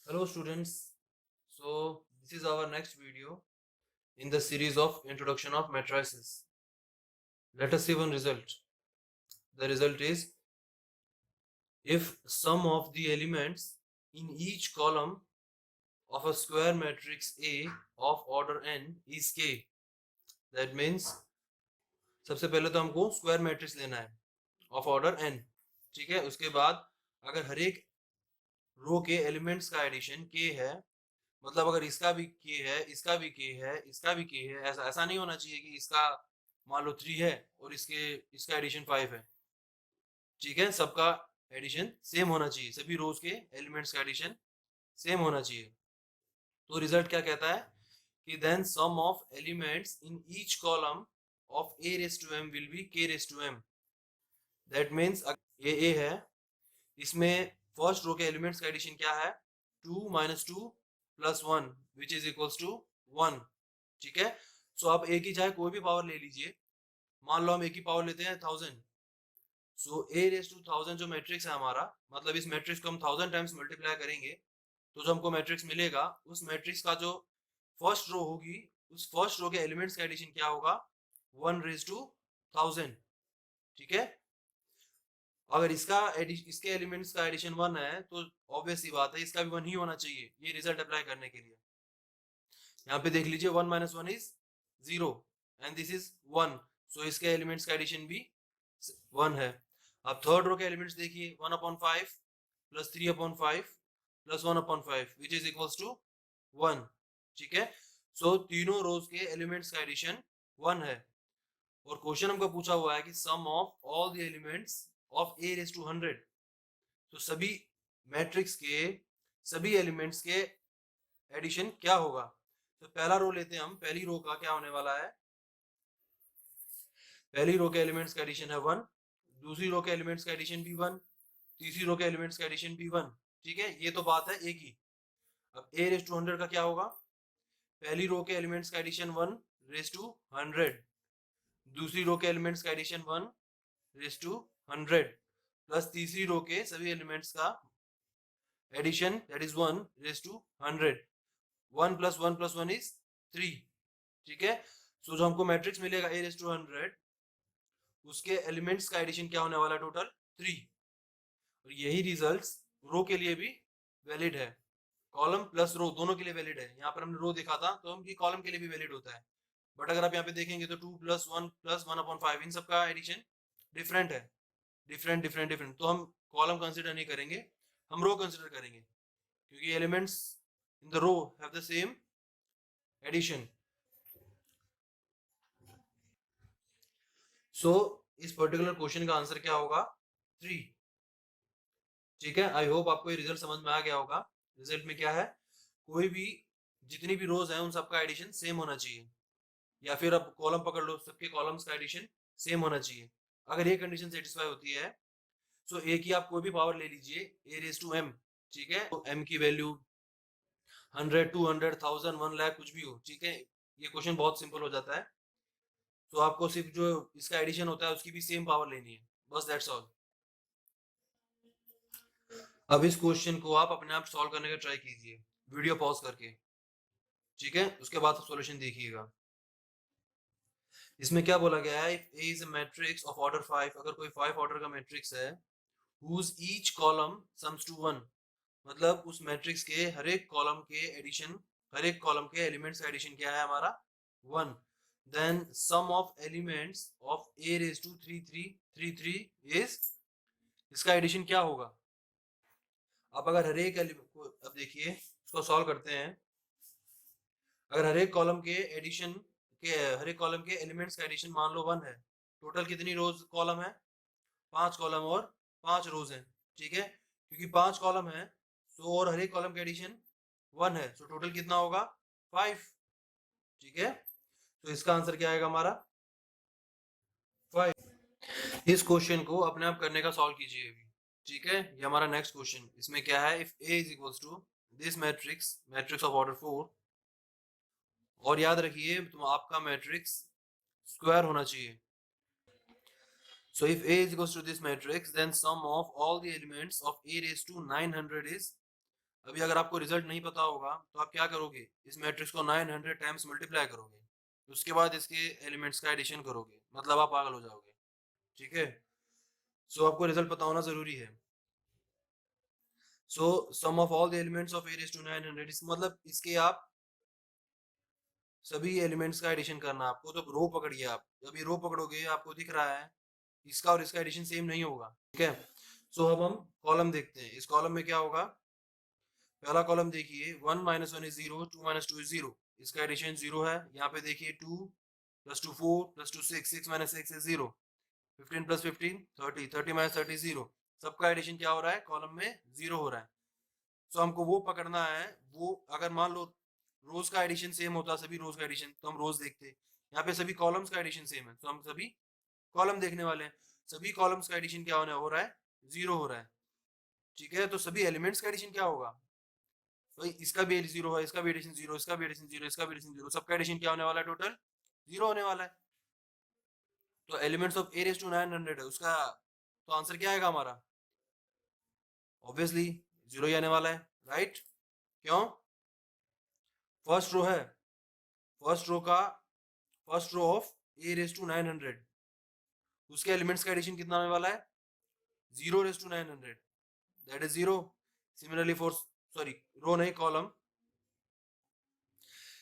Hello students, so this is our next video in the series of introduction of matrices. Let us see one result. The result is if sum of the elements in each column of a square matrix A of order n is k, that means सबसे पहले तो हमको square matrix लेना है of order n, ठीक है। उसके बाद अगर हर एक रो के एलिमेंट्स का एडिशन k है, मतलब अगर इसका भी k है, इसका भी k है, इसका भी k है, ऐसा ऐसा नहीं होना चाहिए कि इसका मान लो 3 है और इसका एडिशन 5 है, ठीक है। सबका एडिशन सेम होना चाहिए, सभी रोज के एलिमेंट्स का एडिशन सेम होना चाहिए। तो रिजल्ट क्या कहता है कि then sum of elements in each column of a raised to m will be k raised to m। That means ये a है, इसमें फर्स्ट रो के एलिमेंट्स का एडिशन क्या है, 2 - 2 + 1 विच इज इक्वल्स टू 1, ठीक है। सो आप a की चाहे कोई भी पावर ले लीजिए, मान लो हम a की पावर लेते हैं 1000, सो a रेज टू 1000 जो मैट्रिक्स है हमारा, मतलब इस मैट्रिक्स को हम 1000 टाइम्स मल्टीप्लाई करेंगे तो जो हमको मैट्रिक्स मिलेगा, उस मैट्रिक्स का जो फर्स्ट रो होगी, उस फर्स्ट रो के एलिमेंट्स का एडिशन क्या होगा, 1 रेज टू 1000, ठीक है। अगर इसके एलिमेंट्स का एडिशन 1 है तो ऑब्वियस सी बात है इसका भी 1 ही होना चाहिए ये रिजल्ट अप्लाई करने के लिए। यहाँ पे देख लीजिए 1 - 1 इज 0 एंड दिस इज 1, सो इसके एलिमेंट्स का एडिशन भी 1 है। अब थर्ड रो के एलिमेंट्स देखिए, 1/5 + 3/5 + 1/5 विच इज इक्वल्स टू 1, ठीक है। सो तीनों रोज के एलिमेंट्स का एडिशन 1 है और क्वेश्चन हमको पूछा हुआ है कि some of all the elements of a raise to 100, तो सभी मैट्रिक्स के सभी एलिमेंट्स के एडिशन क्या होगा। तो पहला रो लेते हैं हम, पहली रो का क्या होने वाला है, पहली रो के एलिमेंट्स का एडिशन है 1, दूसरी रो के एलिमेंट्स का एडिशन भी 1, तीसरी रो के एलिमेंट्स का एडिशन भी 1, ठीक है। ये तो बात है a की। अब a रेज़ टू 100 का क्या होगा, पहली रो के एलिमेंट्स का एडिशन 1 रेज़ टू 100, दूसरी रो के एलिमेंट्स का एडिशन 1 रेज़ टू 100 प्लस तीसरी रो के सभी एलिमेंट्स का addition that is 1 raise to 100। 1 + 1 + 1 is 3, ठीक है। सो जो हमको मैट्रिक्स मिलेगा a रेज़ टू 100, उसके एलिमेंट्स का एडिशन क्या होने वाला है, टोटल 3। और यही रिजल्ट्स रो के लिए भी वैलिड है, कॉलम प्लस रो दोनों के लिए वैलिड है। यहाँ पर हमने रो देखा था तो हम ये कॉलम के लिए भी वैलिड होता है, बट अगर आप यहाँ पे देखेंगे तो 2 + 1 + 1/5 इन सब का एडिशन डिफरेंट है, डिफरेंट, तो हम कॉलम कंसिडर नहीं करेंगे, हम रो कंसिडर करेंगे क्योंकि elements in the row have the same addition. So इस पर्टिकुलर क्वेश्चन का आंसर क्या होगा, 3, ठीक है। आई होप आपको ये रिजल्ट समझ में आ गया होगा। रिजल्ट में क्या है, कोई भी जितनी भी रोज हैं उन सबका एडिशन सेम होना चाहिए, या फिर आप कॉलम पकड़ लो, सबके कॉलम्स का एडिशन सेम होना चाहिए। अगर ये कंडीशन सेटिस्फाई होती है, सो ए की आप कोई भी पावर ले लीजिए, a रेज़ टू m, ठीक है। तो m की वैल्यू 100, 200, 1000, 1 लाख कुछ भी हो, ठीक है। ये क्वेश्चन बहुत सिंपल हो जाता है। तो आपको सिर्फ जो इसका एडिशन होता है उसकी भी सेम पावर लेनी है, बस दैट्स ऑल। अब इस क्वेश्चन को आप अपने आप सॉल्व करने का ट्राई कीजिए वीडियो पॉज करके, ठीक है। उसके बाद आप सॉल्यूशन देखिएगा। इसमें क्या बोला गया है, if a is a matrix of order 5, अगर कोई 5 ऑर्डर का मैट्रिक्स है, whose each column sums to 1, मतलब उस मैट्रिक्स के हर एक कॉलम के एडिशन, हर एक कॉलम के एलिमेंट्स का एडिशन क्या है हमारा, 1, then sum of elements of a raise to 3 3 3 3 is, इसका एडिशन क्या होगा। अब अगर हर एक अब देखिए इसको सॉल्व करते हैं। अगर हर एक कॉलम के एडिशन के हर एक कॉलम के एलिमेंट्स का एडिशन मान लो 1 है, टोटल कितनी रोज कॉलम है, 5 कॉलम और 5 रोज हैं, ठीक है। क्योंकि 5 कॉलम है तो और हर एक कॉलम का एडिशन 1 है, तो टोटल कितना होगा, 5, ठीक है। तो इसका आंसर क्या आएगा हमारा, 5। इस क्वेश्चन को अपने आप करने का सॉल्व कीजिए अभी, ठीक है। ये हमारा नेक्स्ट क्वेश्चन, इसमें क्या है, if a is equals to this matrix, matrix of order 4, और याद रखिए तो आपका मैट्रिक्स स्क्वायर होना चाहिए। So if A is equals to this matrix, then sum of all the elements of A raised to 900 is अभी अगर आपको रिजल्ट नहीं पता होगा तो आप क्या करोगे, इस मैट्रिक्स को 900 टाइम्स मल्टीप्लाई करोगे, उसके बाद इसके एलिमेंट्स का एडिशन करोगे, मतलब आप पागल हो जाओगे। ठीक है, सो आपको रिजल्ट पता होना जरूरी है। So some of all the elements of a raised to 900, इसका मतलब इसके आप सभी एलिमेंट्स का एडिशन करना आपको। तो रो पकड़िए, आप जब ये रो पकड़ोगे आपको दिख रहा है इसका और इसका एडिशन सेम नहीं होगा। ठीक है, सो अब हम कॉलम देखते हैं। इस कॉलम में क्या होगा, पहला कॉलम देखिए, 1 - 1 इज 0, 2 - 2 इज 0, इसका एडिशन 0 है। यहाँ पे देखिए 2 + 2 4 + 2 6, 6 - 6 इज 0, 15 + 15 30, 30 - 30 0, सबका एडिशन क्या हो रहा है, कॉलम में 0 हो रहा है। सो हमको वो पकड़ना है, वो अगर मान लो रोज का एडिशन सेम होता, सभी रोज का एडिशन, तो हम रोज देखते। यहाँ पे सभी कॉलम्स का एडिशन सेम है तो हम सभी कॉलम देखने वाले हैं। सभी कॉलम्स का एडिशन क्या होने हो रहा है, 0 हो रहा है। ठीक है, तो सभी एलिमेंट्स का एडिशन क्या होगा, भाई इसका भी 0 है, इसका भी एडिशन 0, इसका भी एडिशन 0, इसका भी एडिशन 0, सबका एडिशन क्या होने वाला है, टोटल 0 होने वाला है। तो elements of a raised to 900 है उसका, तो आंसर क्या आएगा हमारा, ऑब्वियसली 0 ही आने वाला है। राइट, क्यों, फर्स्ट रो है, फर्स्ट रो का first row of a raised to 900, उसके एलिमेंट्स का एडिशन कितना होने वाला है, 0 raised to 900, that is 0। Similarly for, sorry row नहीं, column,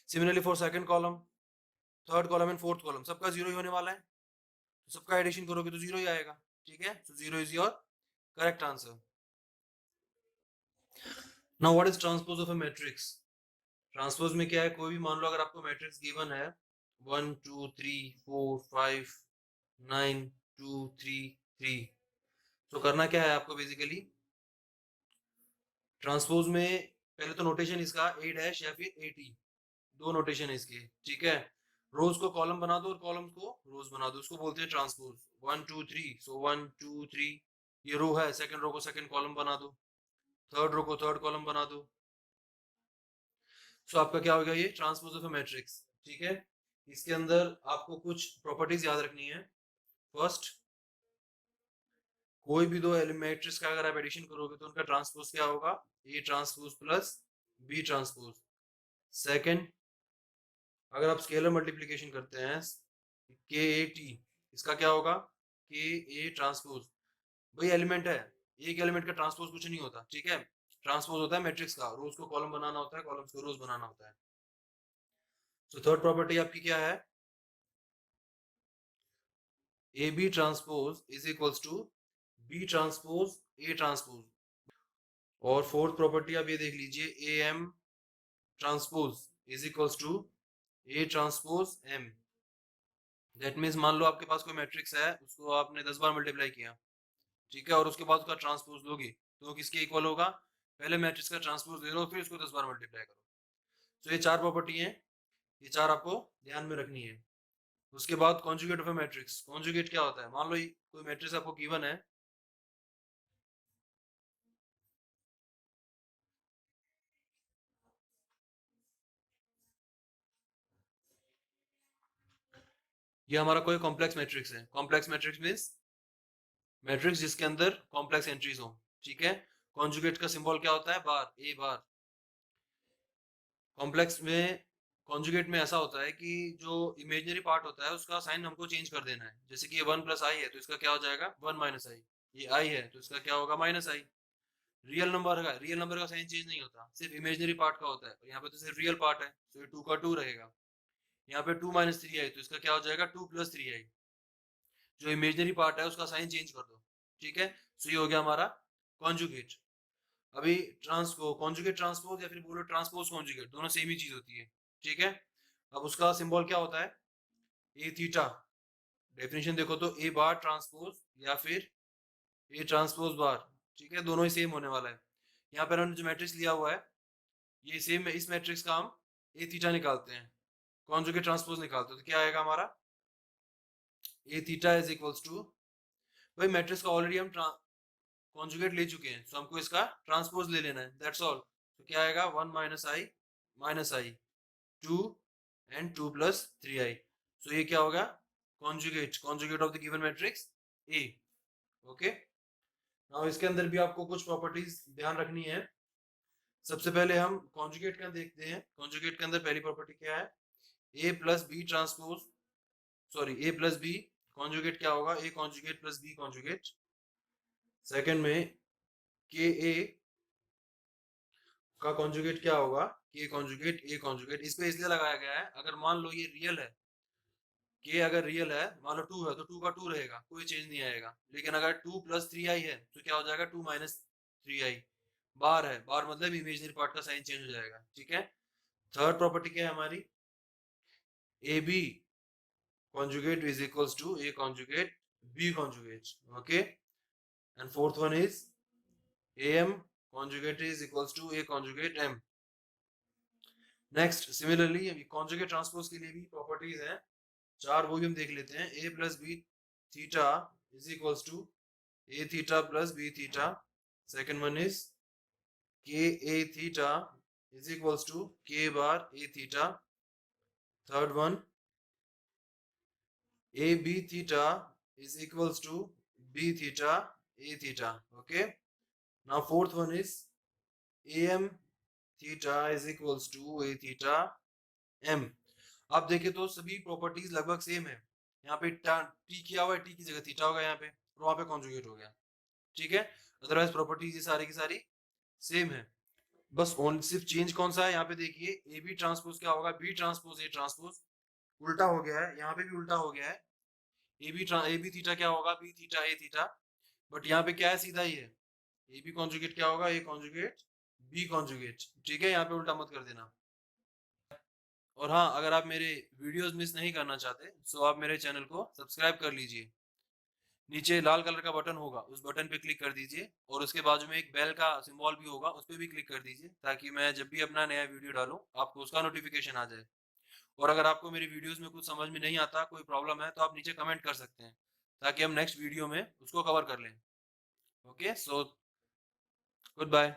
similarly for second column, third column and fourth column, सबका 0 ही होने वाला है, तो सबका एडिशन करोगे तो 0 ही आएगा। ठीक है, सो 0 is your correct answer. Now what is transpose of a matrix. Transpose में क्या है, कोई भी मान लो अगर आपको मैट्रिक्स गिवन है 1 2 3 4 5 9 2 3 3, तो करना क्या है आपको, बेसिकली ट्रांसपोज में पहले तो नोटेशन इसका a डैश या फिर at, दो नोटेशन है इसके। ठीक है, रोज को कॉलम बना दो और कॉलम्स को रोज बना दो, उसको बोलते हैं ट्रांसपोज। 1 2 3, सो 1 2 3 ये रो है, सेकंड रो को सेकंड कॉलम बना दो, थर्ड रो को थर्ड कॉलम बना दो। सो आपका क्या होगा, ये ट्रांसपोज ऑफ अ मैट्रिक्स। ठीक है, इसके अंदर आपको कुछ प्रॉपर्टीज याद रखनी है। फर्स्ट, कोई भी दो मैट्रिक्स का अगर आप एडिशन करोगे तो उनका ट्रांसपोज क्या होगा, a transpose plus b transpose. Second, अगर आप स्केलर मल्टीप्लिकेशन करते हैं के ए टी, इसका क्या होगा, के ए ट्रांसपोज, वही एलिमेंट है, एक एलिमेंट का ट्रांसपोज कुछ नहीं होता। ठीक है, ट्रांसपोज होता है मैट्रिक्स का, रोज को कॉलम बनाना होता है, कॉलम्स को रोज बनाना होता है। सो थर्ड प्रॉपर्टी आपकी क्या है, a b transpose is equals to b transpose a transpose. और फोर्थ प्रॉपर्टी आप ये देख लीजिए, a m transpose is equals to a transpose m. That means मान लो आपके पास कोई मैट्रिक्स है, उसको आपने 10 बार मल्टीप्लाई किया, ठीक है, और उसके बाद उसका ट्रांसपोज लोगे तो किसके इक्वल होगा, पहले मैट्रिक्स का ट्रांसपोज ले लो फिर उसको 10 बार मल्टीप्लाई करो। तो ये चार प्रॉपर्टी है, ये चार आपको ध्यान में रखनी है। उसके बाद conjugate of a matrix. Conjugate क्या होता है, मान लो कोई मैट्रिक्स आपको गिवन है, ये हमारा कोई कॉम्प्लेक्स मैट्रिक्स है। कॉम्प्लेक्स मैट्रिक्स मींस मैट्रिक्स जिसके अंदर कॉम्प्लेक्स एंट्रीज हो। ठीक है, कॉन्जुगेट का सिंबल क्या होता है, बार, ए बार। कॉम्प्लेक्स में, कॉन्जुगेट में ऐसा होता है कि जो इमेजिनरी पार्ट होता है उसका साइन हमको चेंज कर देना है। जैसे कि ये 1 + i है तो इसका क्या हो जाएगा 1 - i, ये i है तो इसका क्या होगा -i। रियल नंबर का साइन चेंज नहीं होता, सिर्फ इमेजिनरी पार्ट का होता है, और यहाँ पे तो सिर्फ रियल पार्ट है तो ये 2 का 2 रहेगा। यहाँ पे 2 - 3i तो इसका क्या हो जाएगा 2 + 3i। जो इमेजिनरी पार्ट है उसका साइन चेंज कर दो। ठीक है, सो ये हो गया हमारा कॉन्जुगेट। अभी ट्रांसपो कॉन्जुगेट ट्रांसपोज या फिर बोलो ट्रांसपोज कॉन्जुगेट, दोनों सेम ही चीज होती है। ठीक है, अब उसका सिंबल क्या होता है, ए थीटा। डेफिनेशन देखो तो ए बार ट्रांसपोज या फिर ए ट्रांसपोज बार। ठीक है, दोनों ही सेम होने वाला है। यहाँ पर हमने जो मैट्रिक्स लिया हुआ है ये सेम है, इस मैट्रिक्स का हम ए थीटा निकालते हैं, कॉन्जुगेट ट्रांसपोज निकालते हैं, तो क्या आएगा हमारा, ए थीटा इज इक्वल्स टू, भाई मैट्रिक्स का ऑलरेडी हम कॉन्जुगेट ले चुके हैं तो हमको इसका ट्रांसपोज ले लेना है, दैट्स ऑल। तो क्या आएगा 1 - i 2 एंड 2 + 3i। सो ये क्या होगा, conjugate conjugate of the given matrix A. Okay, now इसके अंदर भी आपको कुछ प्रॉपर्टीज ध्यान रखनी है। सबसे पहले हम कॉन्जुगेट का देखते हैं। कॉन्जुगेट के अंदर पहली प्रॉपर्टी क्या है, a plus b transpose, sorry a plus b conjugate क्या होगा, a conjugate plus b conjugate. Second में के ए का कॉन्जुगेट क्या होगा, के कॉन्जुगेट ए कॉन्जुगेट। इस पे इसलिए लगाया गया है, अगर मान लो ये रियल है, के अगर रियल है, मान लो 2 है तो 2 का 2 रहेगा, कोई चेंज नहीं आएगा। लेकिन अगर 2 प्लस 3i है तो क्या हो जाएगा, 2 माइनस 3i। बार है, बार मतलब इमेजिनरी पार्ट का साइन चेंज हो जाएगा, ठीक है। थर्ड प्रॉपर्टी क्या है हमारी, a b conjugate is equals to a conjugate b conjugate, okay. And fourth one is am conjugate is equals to a conjugate m। Next similarly conjugate transpose के लिए भी प्रॉपर्टीज हैं चार, वो भी हम देख लेते हैं। a plus b theta is equals to a theta plus b theta. Second one is k a theta is equals to k bar a theta. Third one a b theta is equals to b theta a theta, okay. Now fourth one is am theta is equals to a theta m। आप देखें तो सभी properties लगभग same है। यहाँ पे T किया हुआ है, टी की जगह थीटा होगा यहाँ पे, और वहां पे कॉन्जुगेट हो गया, ठीक है। अदरवाइज प्रॉपर्टीज ये सारी की सारी सेम है। बस ओन सिर्फ चेंज कौन सा है, यहाँ पे देखिए ए बी ट्रांसपोज क्या होगा, बी ट्रांसपोज ए ट्रांसपोज। उल्टा हो गया है, यहाँ पे भी उल्टा हो गया है। ए बी थीटा क्या होगा, b theta a theta. But यहाँ पे क्या है, सीधा ही है। ए बी कॉन्जुगेट क्या होगा, ए कॉन्जुगेट बी कॉन्जुगेट, ठीक है। यहाँ पे उल्टा मत कर देना। और हाँ, अगर आप मेरे वीडियोस मिस नहीं करना चाहते तो आप मेरे चैनल को सब्सक्राइब कर लीजिए। नीचे लाल कलर का बटन होगा, उस बटन पे क्लिक कर दीजिए, और उसके बाजू में एक बेल का सिंबल भी होगा, उस पर भी क्लिक कर दीजिए, ताकि मैं जब भी अपना नया वीडियो डालूं आपको उसका नोटिफिकेशन आ जाए। और अगर आपको मेरी वीडियोस में कुछ समझ में नहीं आता, कोई प्रॉब्लम है, तो आप नीचे कमेंट कर सकते हैं, ताकि हम नेक्स्ट वीडियो में उसको कवर कर लें। Okay, so good bye.